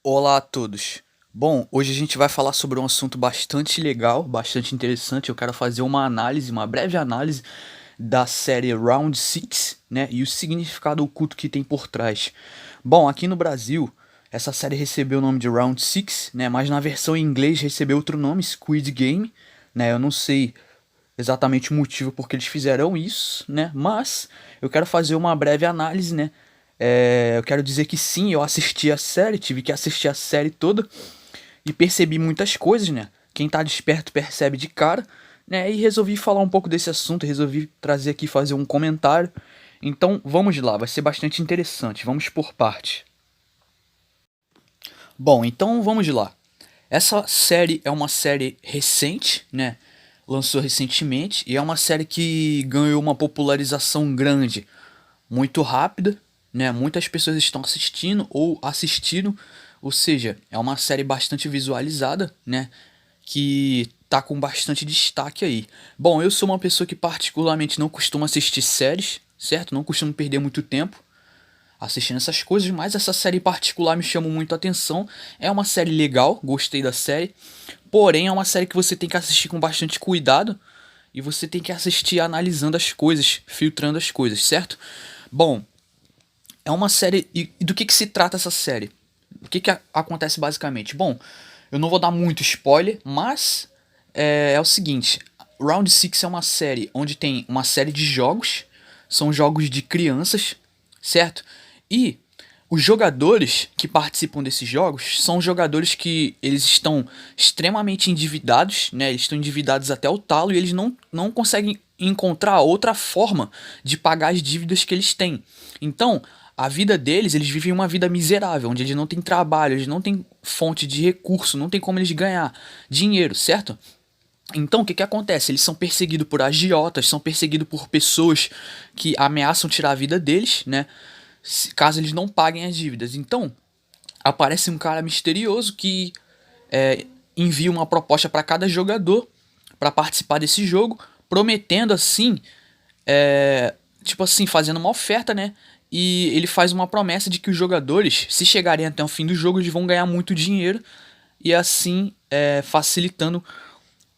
Olá a todos. Bom, hoje a gente vai falar sobre um assunto bastante legal, bastante interessante. Eu quero fazer uma análise, uma breve análise da série Round Six, né, e o significado oculto que tem por trás. Bom, aqui no Brasil, essa série recebeu o nome de Round Six, né, mas na versão em inglês recebeu outro nome, Squid Game, né? Eu não sei exatamente o motivo por que eles fizeram isso, né? Mas eu quero fazer uma breve análise, né? Eu quero dizer que sim, eu assisti a série, tive que assistir a série toda e percebi muitas coisas, né? Quem tá desperto percebe de cara, né? E resolvi falar um pouco desse assunto, resolvi trazer aqui fazer um comentário. Então vamos lá, vai ser bastante interessante. Vamos por parte. Bom, então vamos lá. Essa série é uma série recente, né? Lançou recentemente e é uma série que ganhou uma popularização grande, muito rápida, né? Muitas pessoas estão assistindo ou assistiram, ou seja, é uma série bastante visualizada, né? Que tá com bastante destaque aí. Bom, eu sou uma pessoa que particularmente não costuma assistir séries, certo? Não costumo perder muito tempo assistindo essas coisas, mas essa série em particular me chamou muito a atenção. É uma série legal, gostei da série. Porém, é uma série que você tem que assistir com bastante cuidado e você tem que assistir analisando as coisas, filtrando as coisas, certo? Bom, é uma série. E do que se trata essa série? O que acontece basicamente? Bom, eu não vou dar muito spoiler, mas é o seguinte: Round Six é uma série onde tem uma série de jogos, são jogos de crianças, certo? E os jogadores que participam desses jogos são jogadores que eles estão extremamente endividados, né? Eles estão endividados até o talo e eles não conseguem encontrar outra forma de pagar as dívidas que eles têm. Então, a vida deles, eles vivem uma vida miserável, onde eles não têm trabalho, eles não têm fonte de recurso, não tem como eles ganhar dinheiro, certo? Então, o que acontece? Eles são perseguidos por agiotas, são perseguidos por pessoas que ameaçam tirar a vida deles, né? Caso eles não paguem as dívidas. Então, aparece um cara misterioso que envia uma proposta para cada jogador para participar desse jogo, prometendo assim, tipo assim, fazendo uma oferta, né? E ele faz uma promessa de que os jogadores, se chegarem até o fim do jogo, eles vão ganhar muito dinheiro e assim facilitando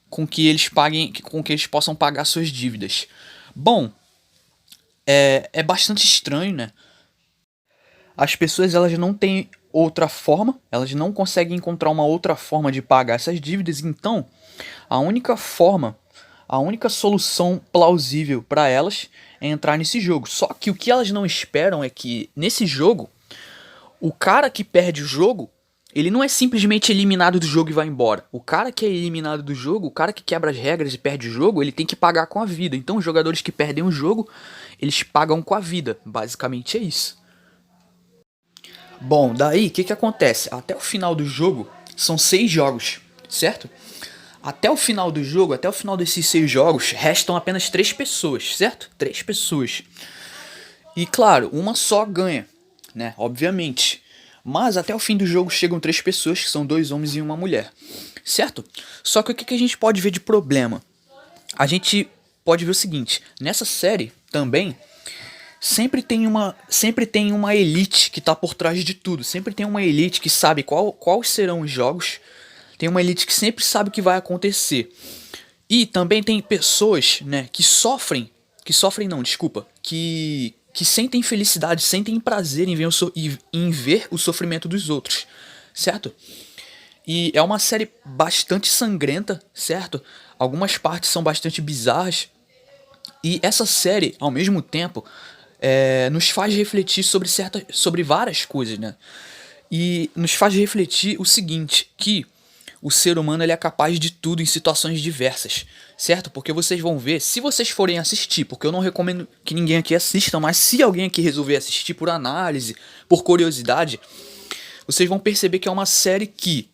com que eles paguem, com que eles possam pagar suas dívidas. Bom, é bastante estranho, né? As pessoas elas não têm outra forma, elas não conseguem encontrar uma outra forma de pagar essas dívidas, então a única forma, a única solução plausível para elas é entrar nesse jogo. Só que o que elas não esperam é que nesse jogo, o cara que perde o jogo, ele não é simplesmente eliminado do jogo e vai embora. O cara que é eliminado do jogo, o cara que quebra as regras e perde o jogo, ele tem que pagar com a vida. Então os jogadores que perdem o jogo, eles pagam com a vida. Basicamente é isso. Bom, daí o que acontece? Até o final do jogo, são 6 jogos, certo? Até o final do jogo, até o final desses 6 jogos, restam apenas 3 pessoas, certo? 3 pessoas. E claro, uma só ganha, né? Obviamente. Mas até o fim do jogo chegam 3 pessoas, que são 2 homens e uma mulher, certo? Só que o que a gente pode ver de problema? A gente pode ver o seguinte: nessa série também sempre tem uma elite que tá por trás de tudo. Sempre tem uma elite que sabe quais serão os jogos. Tem uma elite que sempre sabe o que vai acontecer. E também tem pessoas, né, que sofrem não, desculpa, que sentem felicidade, sentem prazer em ver em ver o sofrimento dos outros, certo? E é uma série bastante sangrenta, certo? Algumas partes são bastante bizarras. E essa série, ao mesmo tempo, nos faz refletir sobre várias coisas, né? E nos faz refletir o seguinte, que o ser humano ele é capaz de tudo em situações diversas, certo? Porque vocês vão ver, se vocês forem assistir, porque eu não recomendo que ninguém aqui assista, mas se alguém aqui resolver assistir por análise, por curiosidade, vocês vão perceber que é uma série que,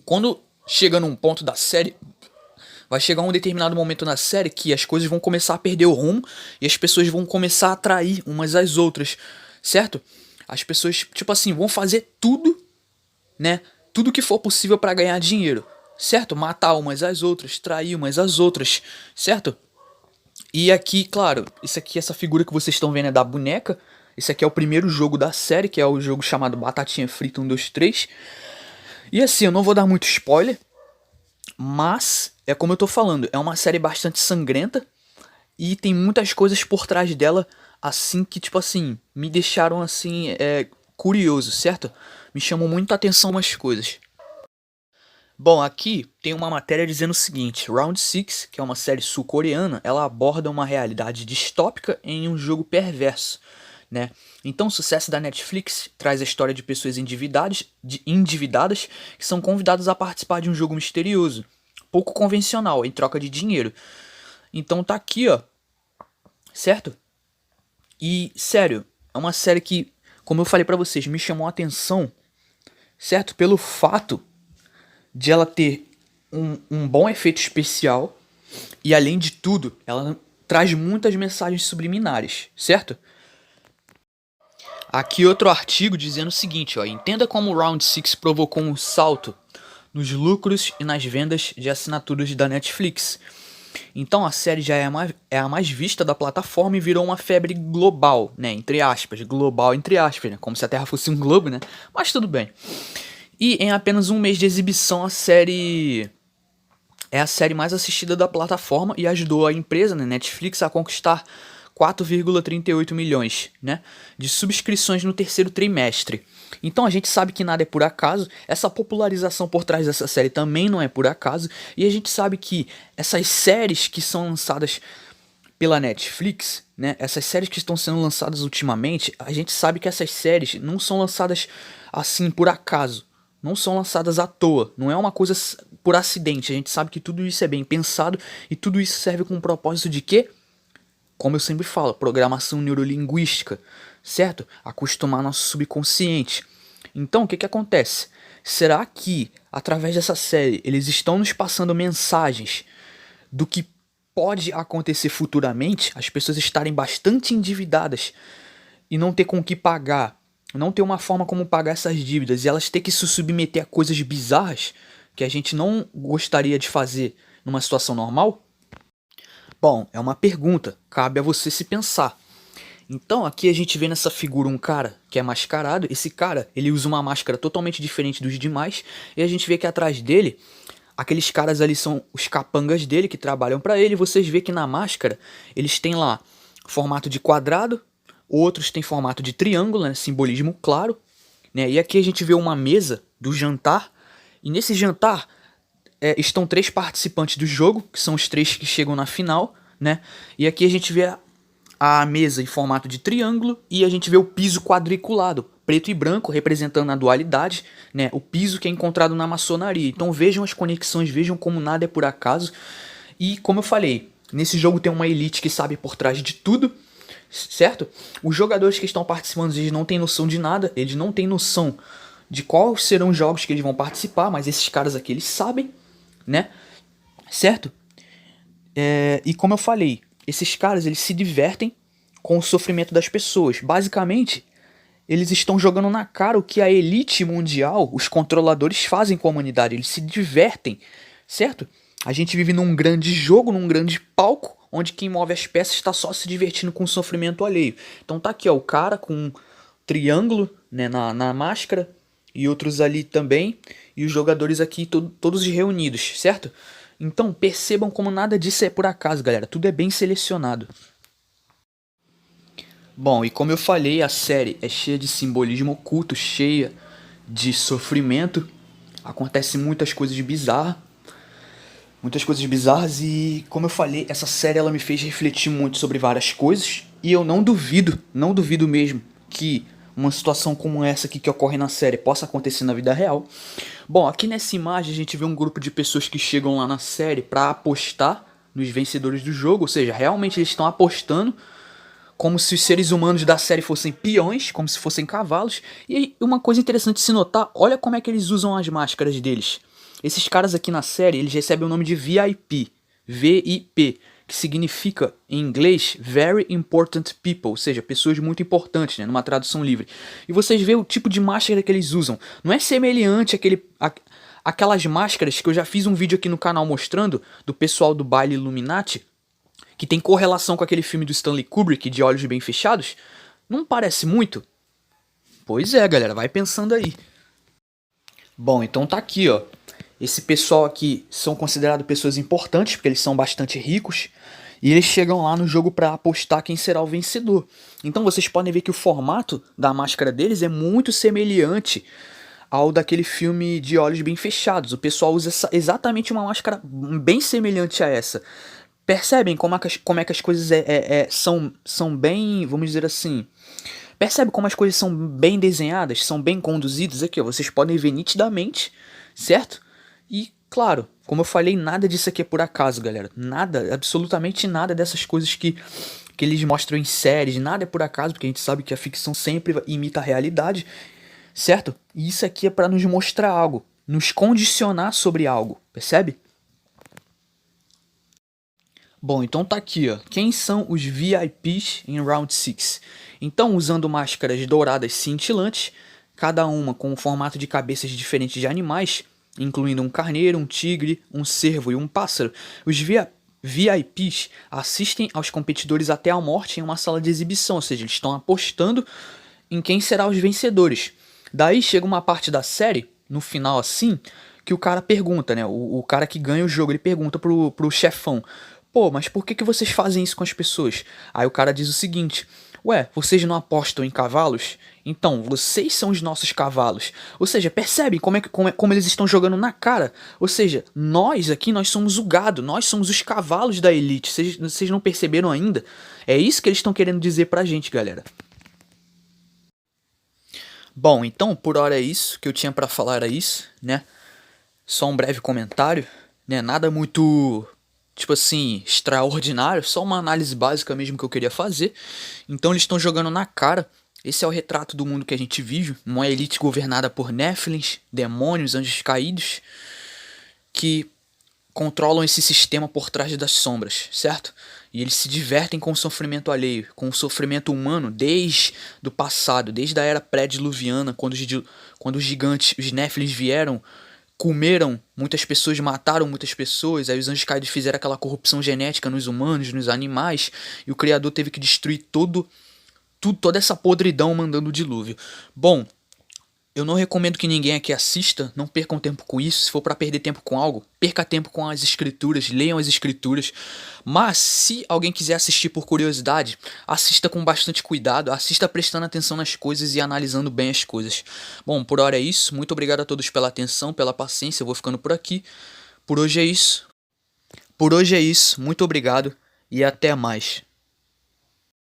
quando chega num ponto da série, vai chegar um determinado momento na série que as coisas vão começar a perder o rumo e as pessoas vão começar a atrair umas às outras, certo? As pessoas, tipo assim, vão fazer tudo, né? Tudo que for possível para ganhar dinheiro, certo? Matar umas às outras, trair umas às outras, certo? E aqui, claro, isso aqui, essa figura que vocês estão vendo é da boneca. Esse aqui é o primeiro jogo da série, que é o jogo chamado Batatinha Frita 1, 2, 3. E assim, eu não vou dar muito spoiler, mas é como eu tô falando, é uma série bastante sangrenta e tem muitas coisas por trás dela, assim que, tipo assim, me deixaram assim, curioso, certo? Me chamou muito a atenção umas coisas. Bom, aqui tem uma matéria dizendo o seguinte: Round Six, que é uma série sul-coreana, ela aborda uma realidade distópica em um jogo perverso, né? Então, o sucesso da Netflix traz a história de pessoas endividadas que são convidadas a participar de um jogo misterioso, pouco convencional, em troca de dinheiro. Então tá aqui, ó, certo? E, sério, é uma série que, como eu falei pra vocês, me chamou a atenção, certo? Pelo fato de ela ter um bom efeito especial e, além de tudo, ela traz muitas mensagens subliminares, certo? Aqui outro artigo dizendo o seguinte, ó: entenda como o Round Six provocou um salto nos lucros e nas vendas de assinaturas da Netflix. Então a série já é a mais vista da plataforma e virou uma febre global, né? Entre aspas, global entre aspas, né? Como se a Terra fosse um globo, né? Mas tudo bem. E em apenas um mês de exibição, a série é a série mais assistida da plataforma e ajudou a empresa, né, Netflix, a conquistar 4,38 milhões, né, de subscrições no terceiro trimestre. Então a gente sabe que nada é por acaso, essa popularização por trás dessa série também não é por acaso, e a gente sabe que essas séries que são lançadas pela Netflix, né, essas séries que estão sendo lançadas ultimamente, a gente sabe que essas séries não são lançadas assim por acaso, não são lançadas à toa, não é uma coisa por acidente. A gente sabe que tudo isso é bem pensado e tudo isso serve com o propósito de quê? Como eu sempre falo, programação neurolinguística, certo? Acostumar nosso subconsciente. Então, o que acontece? Será que, através dessa série, eles estão nos passando mensagens do que pode acontecer futuramente? As pessoas estarem bastante endividadas e não ter com o que pagar, não ter uma forma como pagar essas dívidas, e elas ter que se submeter a coisas bizarras que a gente não gostaria de fazer numa situação normal? Bom, é uma pergunta, cabe a você se pensar. Então, aqui a gente vê nessa figura um cara que é mascarado. Esse cara, ele usa uma máscara totalmente diferente dos demais, e a gente vê que atrás dele, aqueles caras ali são os capangas dele que trabalham para ele. Vocês vê que na máscara eles têm lá formato de quadrado, outros têm formato de triângulo, né, simbolismo claro, né? E aqui a gente vê uma mesa do jantar, e nesse jantar estão três participantes do jogo, que são os três que chegam na final, né? E aqui a gente vê a mesa em formato de triângulo e a gente vê o piso quadriculado, preto e branco, representando a dualidade, né? O piso que é encontrado na maçonaria. Então vejam as conexões, vejam como nada é por acaso. E como eu falei, nesse jogo tem uma elite que sabe por trás de tudo, certo? Os jogadores que estão participando, eles não têm noção de nada, eles não têm noção de quais serão os jogos que eles vão participar, mas esses caras aqui, eles sabem, né? Certo? E como eu falei, esses caras, eles se divertem com o sofrimento das pessoas. Basicamente, eles estão jogando na cara o que a elite mundial, os controladores, fazem com a humanidade. Eles se divertem, certo? A gente vive num grande jogo, num grande palco, onde quem move as peças está só se divertindo com o sofrimento alheio. Então tá aqui, ó, o cara com um triângulo, né, na máscara, e outros ali também, e os jogadores aqui todos reunidos, certo? Então percebam como nada disso é por acaso, galera, tudo é bem selecionado. Bom, e como eu falei, a série é cheia de simbolismo oculto, cheia de sofrimento, acontece muitas coisas bizarras, e como eu falei, essa série ela me fez refletir muito sobre várias coisas, e eu não duvido mesmo que uma situação como essa aqui que ocorre na série possa acontecer na vida real. Bom, aqui nessa imagem a gente vê um grupo de pessoas que chegam lá na série para apostar nos vencedores do jogo, ou seja, realmente eles estão apostando como se os seres humanos da série fossem peões, como se fossem cavalos. E uma coisa interessante de se notar, olha como é que eles usam as máscaras deles. Esses caras aqui na série, eles recebem o nome de VIP, VIP, que significa, em inglês, Very Important People, ou seja, pessoas muito importantes, né, numa tradução livre. E vocês veem o tipo de máscara que eles usam. Não é semelhante àquelas máscaras que eu já fiz um vídeo aqui no canal mostrando, do pessoal do baile Illuminati, que tem correlação com aquele filme do Stanley Kubrick, de Olhos Bem Fechados, Não parece muito? Pois é, galera, vai pensando aí. Bom, então tá aqui, ó. Esse pessoal aqui são considerados pessoas importantes, porque eles são bastante ricos. E eles chegam lá no jogo pra apostar quem será o vencedor. Então vocês podem ver que o formato da máscara deles é muito semelhante ao daquele filme De Olhos Bem Fechados. O pessoal usa exatamente uma máscara bem semelhante a essa. Percebem como é que as coisas são bem, vamos dizer assim. Percebe como as coisas são bem desenhadas, são bem conduzidas aqui, ó. Vocês podem ver nitidamente, certo? E, claro, como eu falei, nada disso aqui é por acaso, galera. Nada, absolutamente nada dessas coisas que eles mostram em séries, nada é por acaso, porque a gente sabe que a ficção sempre imita a realidade, certo? E isso aqui é para nos mostrar algo, nos condicionar sobre algo, percebe? Bom, então tá aqui, ó. Quem são os VIPs em Round 6? Então, usando máscaras douradas cintilantes, cada uma com um formato de cabeças diferentes de animais, incluindo um carneiro, um tigre, um cervo e um pássaro, os VIPs assistem aos competidores até a morte em uma sala de exibição, ou seja, eles estão apostando em quem será os vencedores. Daí chega uma parte da série, no final assim, que o cara pergunta, né? O cara que ganha o jogo, ele pergunta pro chefão: pô, mas por que vocês fazem isso com as pessoas? Aí o cara diz o seguinte: ué, vocês não apostam em cavalos? Então, vocês são os nossos cavalos. Ou seja, percebem como eles estão jogando na cara? Ou seja, nós aqui, nós somos o gado, nós somos os cavalos da elite. Vocês não perceberam ainda? É isso que eles estão querendo dizer pra gente, galera. Bom, então por hora é isso que eu tinha pra falar, era isso, né? Só um breve comentário, né? Nada muito, tipo assim, extraordinário, só uma análise básica mesmo que eu queria fazer. Então eles estão jogando na cara. Esse é o retrato do mundo que a gente vive, uma elite governada por Néfilins, demônios, anjos caídos, que controlam esse sistema por trás das sombras, certo? E eles se divertem com o sofrimento alheio, com o sofrimento humano desde o passado, desde a era pré-diluviana, quando os gigantes, os Néfilins vieram, comeram muitas pessoas, mataram muitas pessoas, aí os anjos caídos fizeram aquela corrupção genética nos humanos, nos animais, e o Criador teve que destruir toda essa podridão mandando o dilúvio. Bom, eu não recomendo que ninguém aqui assista, não percam tempo com isso. Se for para perder tempo com algo, perca tempo com as escrituras, leiam as escrituras. Mas se alguém quiser assistir por curiosidade, assista com bastante cuidado, assista prestando atenção nas coisas e analisando bem as coisas. Bom, por hora é isso. Muito obrigado a todos pela atenção, pela paciência. Eu vou ficando por aqui. Por hoje é isso. Muito obrigado e até mais.